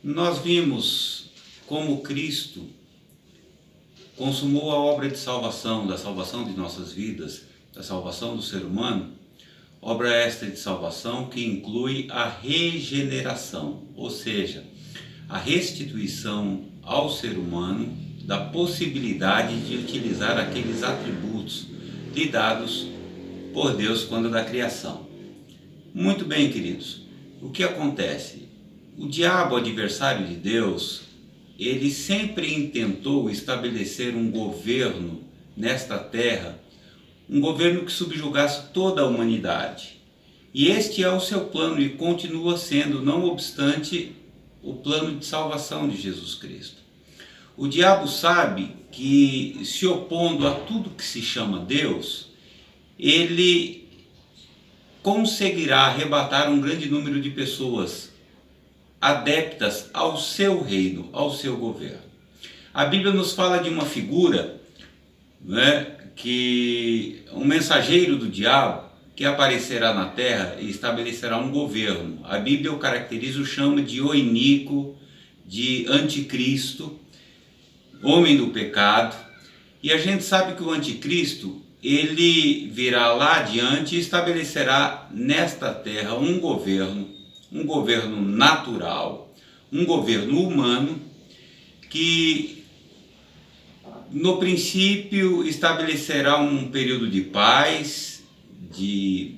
Nós vimos como Cristo consumou a obra de salvação, da salvação de nossas vidas, da salvação do ser humano, obra esta de salvação que inclui a regeneração, ou seja, a restituição ao ser humano da possibilidade de utilizar aqueles atributos lhe dados por Deus quando da criação. Muito bem, queridos, o que acontece? O diabo, adversário de Deus, ele sempre intentou estabelecer um governo nesta terra, um governo que subjugasse toda a humanidade. E este é o seu plano e continua sendo, não obstante o plano de salvação de Jesus Cristo. O diabo sabe que, se opondo a tudo que se chama Deus, ele conseguirá arrebatar um grande número de pessoas adeptas ao seu reino, ao seu governo. A Bíblia nos fala de uma figura, que um mensageiro do diabo que aparecerá na terra e estabelecerá um governo. A Bíblia o caracteriza, o chama de o iníquo, de anticristo, homem do pecado. E a gente sabe que o anticristo, ele virá lá adiante e estabelecerá nesta terra um governo natural, um governo humano, que no princípio estabelecerá um período de paz, de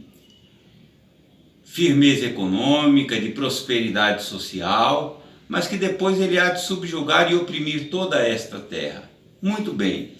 firmeza econômica, de prosperidade social, mas que depois ele há de subjugar e oprimir toda esta terra. Muito bem,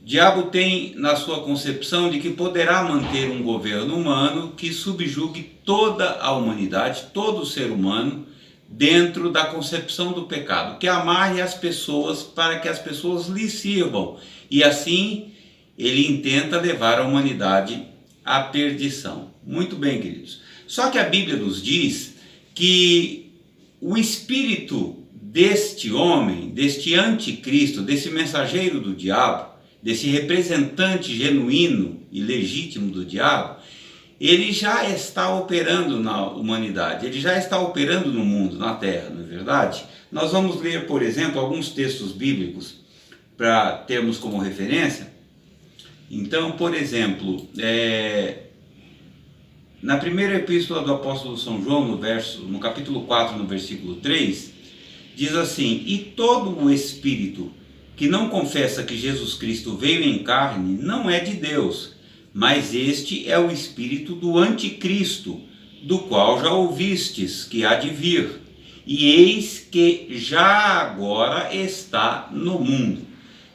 o diabo tem na sua concepção de que poderá manter um governo humano que subjugue toda a humanidade, todo o ser humano, dentro da concepção do pecado, que amarre as pessoas para que as pessoas lhe sirvam, e assim ele intenta levar a humanidade à perdição. Muito bem, queridos. Só que a Bíblia nos diz que o espírito deste homem, deste anticristo, desse mensageiro do diabo, desse representante genuíno e legítimo do diabo, ele já está operando na humanidade, ele já está operando no mundo, na terra, não é verdade? Nós vamos ler, por exemplo, alguns textos bíblicos para termos como referência. Então, por exemplo, na primeira epístola do apóstolo São João, no capítulo 4, no versículo 3, diz assim: e todo o espírito que não confessa que Jesus Cristo veio em carne não é de Deus, mas este é o espírito do anticristo, do qual já ouvistes que há de vir, e eis que já agora está no mundo.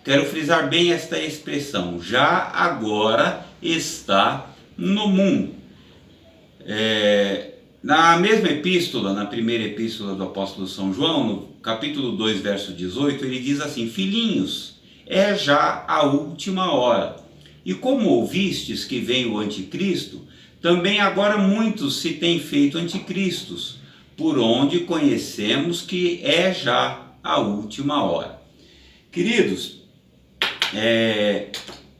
Quero frisar bem esta expressão, já agora está no mundo. Na mesma epístola, na primeira epístola do apóstolo São João, no capítulo 2, verso 18, ele diz assim: filhinhos, é já a última hora. E como ouvistes que vem o anticristo, também agora muitos se têm feito anticristos, por onde conhecemos que é já a última hora. Queridos,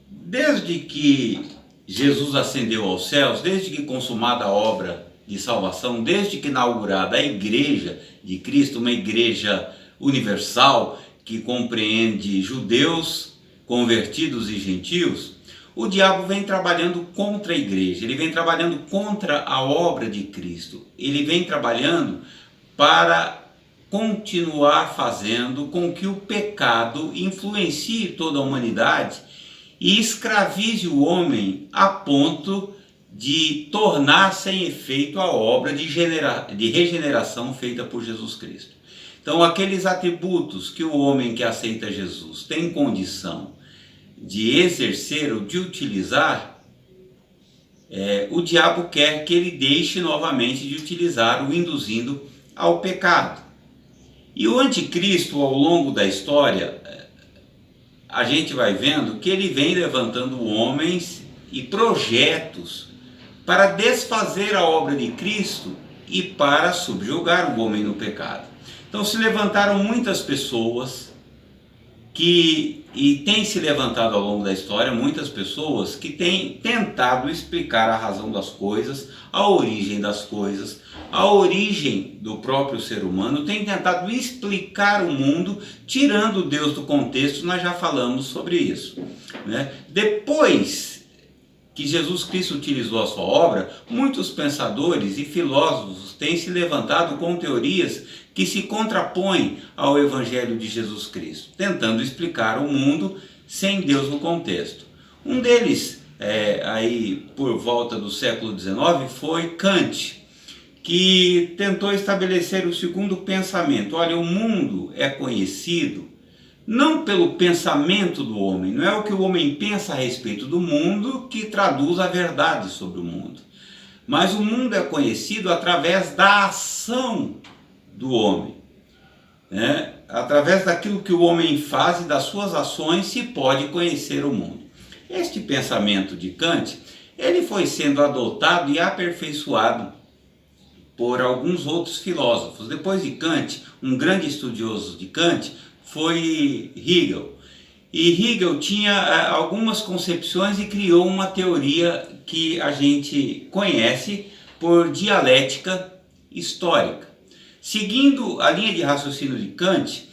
desde que Jesus ascendeu aos céus, desde que consumada a obra de salvação, desde que inaugurada a igreja de Cristo, uma igreja universal que compreende judeus, convertidos e gentios, o diabo vem trabalhando contra a igreja, ele vem trabalhando contra a obra de Cristo, ele vem trabalhando para continuar fazendo com que o pecado influencie toda a humanidade e escravize o homem a ponto de tornar sem efeito a obra de regeneração feita por Jesus Cristo. Então, aqueles atributos que o homem que aceita Jesus tem condição de exercer ou de utilizar, o diabo quer que ele deixe novamente de utilizar, o induzindo ao pecado. E o anticristo, ao longo da história, a gente vai vendo que ele vem levantando homens e projetos para desfazer a obra de Cristo e para subjugar o homem no pecado. Então se levantaram muitas pessoas que E tem se levantado ao longo da história muitas pessoas que têm tentado explicar a razão das coisas, a origem das coisas, a origem do próprio ser humano, têm tentado explicar o mundo, tirando Deus do contexto. Nós já falamos sobre isso, né? Depois que Jesus Cristo utilizou a sua obra, muitos pensadores e filósofos têm se levantado com teorias que se contrapõem ao Evangelho de Jesus Cristo, tentando explicar o mundo sem Deus no contexto. Um deles, aí por volta do século XIX, foi Kant, que tentou estabelecer o segundo pensamento. Olha, o mundo é conhecido não pelo pensamento do homem, não é o que o homem pensa a respeito do mundo que traduz a verdade sobre o mundo, mas o mundo é conhecido através da ação do homem, né? Através daquilo que o homem faz e das suas ações se pode conhecer o mundo. Este pensamento de Kant, ele foi sendo adotado e aperfeiçoado por alguns outros filósofos. Depois de Kant, um grande estudioso de Kant foi Hegel. E Hegel tinha algumas concepções e criou uma teoria que a gente conhece por dialética histórica. Seguindo a linha de raciocínio de Kant,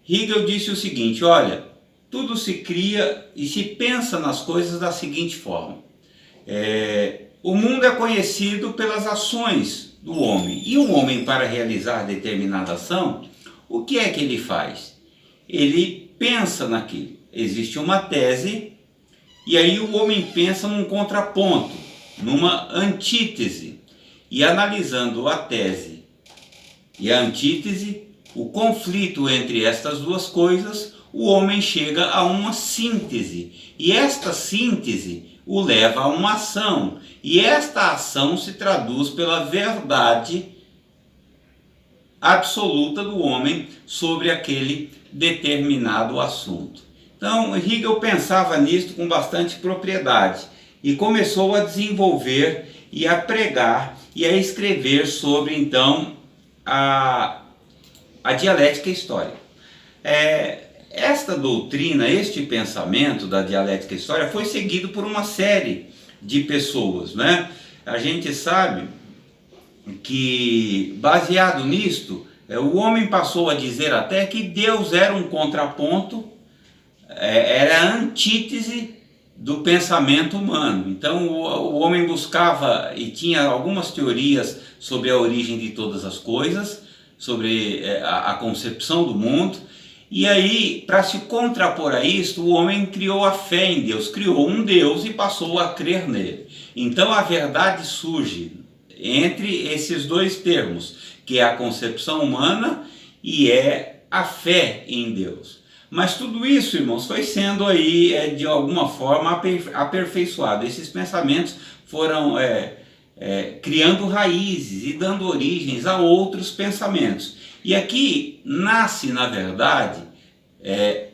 Hegel disse o seguinte: olha, tudo se cria e se pensa nas coisas da seguinte forma. O mundo é conhecido pelas ações do homem. E o homem, para realizar determinada ação, o que é que ele faz? Ele pensa naquilo. Existe uma tese, e aí o homem pensa num contraponto, numa antítese. E analisando a tese e a antítese, o conflito entre estas duas coisas, o homem chega a uma síntese. E esta síntese o leva a uma ação. E esta ação se traduz pela verdade absoluta do homem sobre aquele determinado assunto. Então, Hegel pensava nisto com bastante propriedade e começou a desenvolver e a pregar e a escrever sobre, então, a dialética histórica. Esta doutrina, este pensamento da dialética histórica foi seguido por uma série de pessoas, né? A gente sabe que, baseado nisto, o homem passou a dizer até que Deus era um contraponto, era a antítese do pensamento humano. Então o homem buscava e tinha algumas teorias sobre a origem de todas as coisas, sobre a concepção do mundo. E aí, para se contrapor a isto, o homem criou a fé em Deus, criou um Deus e passou a crer nele. Então a verdade surge entre esses dois termos, que é a concepção humana e é a fé em Deus. Mas tudo isso, irmãos, foi sendo aí de alguma forma aperfeiçoado. Esses pensamentos foram criando raízes e dando origens a outros pensamentos. E aqui nasce, na verdade,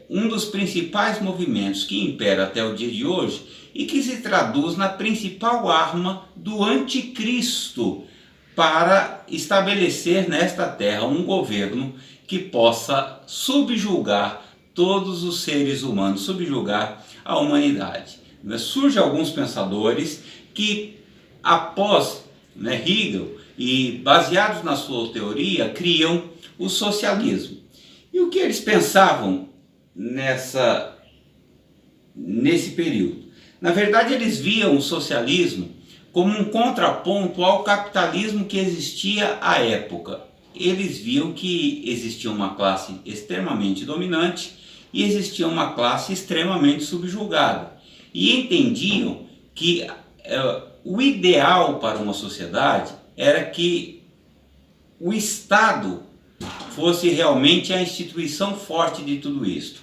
um dos principais movimentos que impera até o dia de hoje e que se traduz na principal arma do anticristo para estabelecer nesta terra um governo que possa subjugar todos os seres humanos, subjugar a humanidade. Surgem alguns pensadores que, após Hegel e baseados na sua teoria, criam o socialismo. E o que eles pensavam nesse período? Na verdade, eles viam o socialismo como um contraponto ao capitalismo que existia à época. Eles viam que existia uma classe extremamente dominante e existia uma classe extremamente subjugada. E entendiam que o ideal para uma sociedade era que o Estado fosse realmente a instituição forte de tudo isto.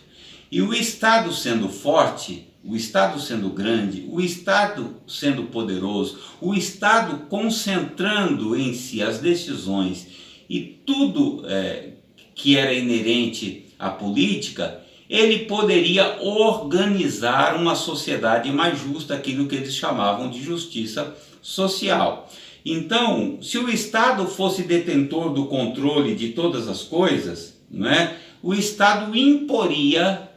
E o Estado sendo forte, o Estado sendo grande, o Estado sendo poderoso, o Estado concentrando em si as decisões e tudo que era inerente à política, ele poderia organizar uma sociedade mais justa, aquilo que eles chamavam de justiça social. Então, se o Estado fosse detentor do controle de todas as coisas, o Estado imporia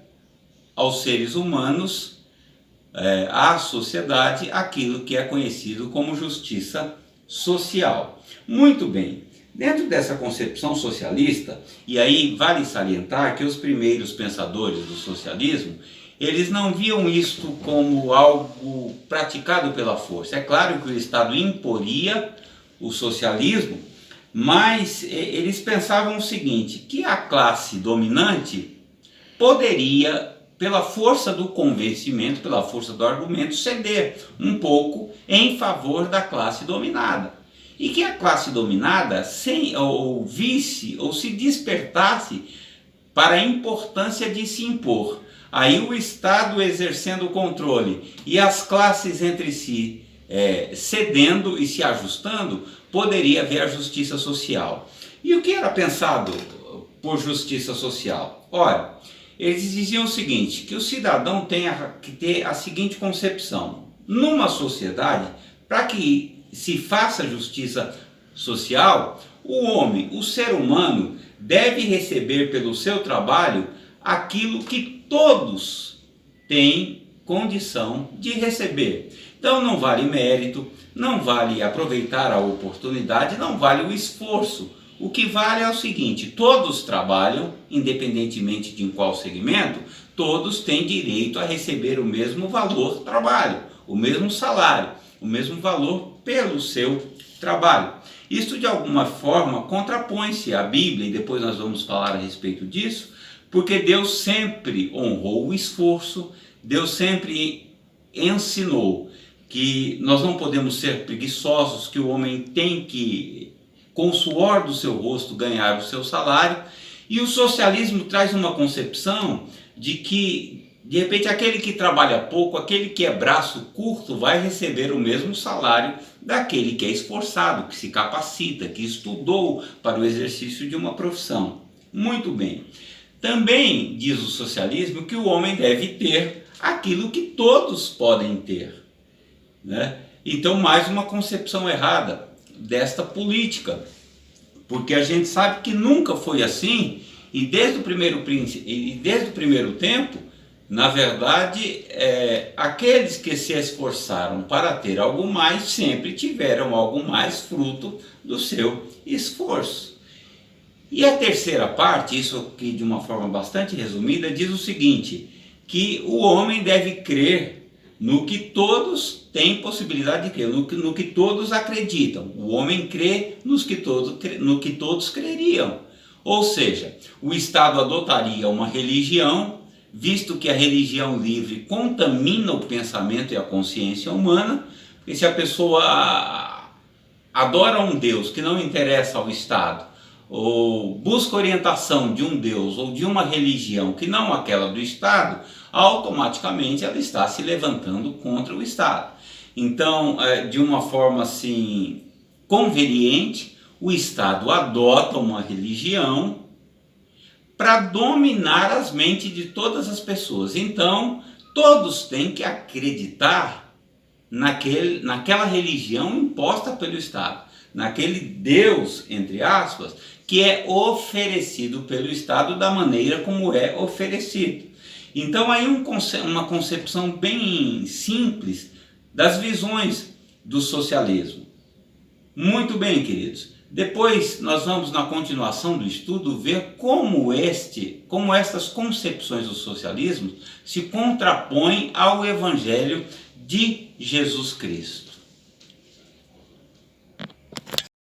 aos seres humanos, à sociedade, aquilo que é conhecido como justiça social. Muito bem, dentro dessa concepção socialista, e aí vale salientar que os primeiros pensadores do socialismo, eles não viam isto como algo praticado pela força. É claro que o Estado imporia o socialismo, mas eles pensavam o seguinte, que a classe dominante poderia, pela força do convencimento, pela força do argumento, ceder um pouco em favor da classe dominada. E que a classe dominada visse ou se despertasse para a importância de se impor. Aí o Estado exercendo o controle e as classes entre si cedendo e se ajustando, poderia haver a justiça social. E o que era pensado por justiça social? Ora, eles diziam o seguinte, que o cidadão tem que ter a seguinte concepção. Numa sociedade, para que se faça justiça social, o homem, o ser humano, deve receber pelo seu trabalho aquilo que todos têm condição de receber. Então não vale mérito, não vale aproveitar a oportunidade, não vale o esforço. O que vale é o seguinte, todos trabalham, independentemente de em qual segmento, todos têm direito a receber o mesmo valor trabalho, o mesmo salário, o mesmo valor pelo seu trabalho. Isso de alguma forma contrapõe-se à Bíblia, e depois nós vamos falar a respeito disso, porque Deus sempre honrou o esforço, Deus sempre ensinou que nós não podemos ser preguiçosos, que o homem tem que, com o suor do seu rosto, ganhar o seu salário. E o socialismo traz uma concepção de que, de repente, aquele que trabalha pouco, aquele que é braço curto, vai receber o mesmo salário daquele que é esforçado, que se capacita, que estudou para o exercício de uma profissão. Muito bem. Também diz o socialismo que o homem deve ter aquilo que todos podem ter, né? Então, mais uma concepção errada desta política, porque a gente sabe que nunca foi assim, e desde o primeiro tempo, na verdade, aqueles que se esforçaram para ter algo mais, sempre tiveram algo mais fruto do seu esforço. E a terceira parte, isso aqui de uma forma bastante resumida, diz o seguinte, que o homem deve crer no que todos têm possibilidade de crer, no que todos acreditam. O homem crê no que todos creriam. Ou seja, o Estado adotaria uma religião, visto que a religião livre contamina o pensamento e a consciência humana, porque se a pessoa adora um Deus que não interessa ao Estado, ou busca orientação de um Deus ou de uma religião que não aquela do Estado, automaticamente ela está se levantando contra o Estado. Então, de uma forma assim conveniente, o Estado adota uma religião para dominar as mentes de todas as pessoas. Então, todos têm que acreditar naquela religião imposta pelo Estado, naquele Deus, entre aspas, que é oferecido pelo Estado da maneira como é oferecido. Então aí uma concepção bem simples das visões do socialismo. Muito bem, queridos. Depois nós vamos, na continuação do estudo, ver como estas concepções do socialismo se contrapõem ao Evangelho de Jesus Cristo.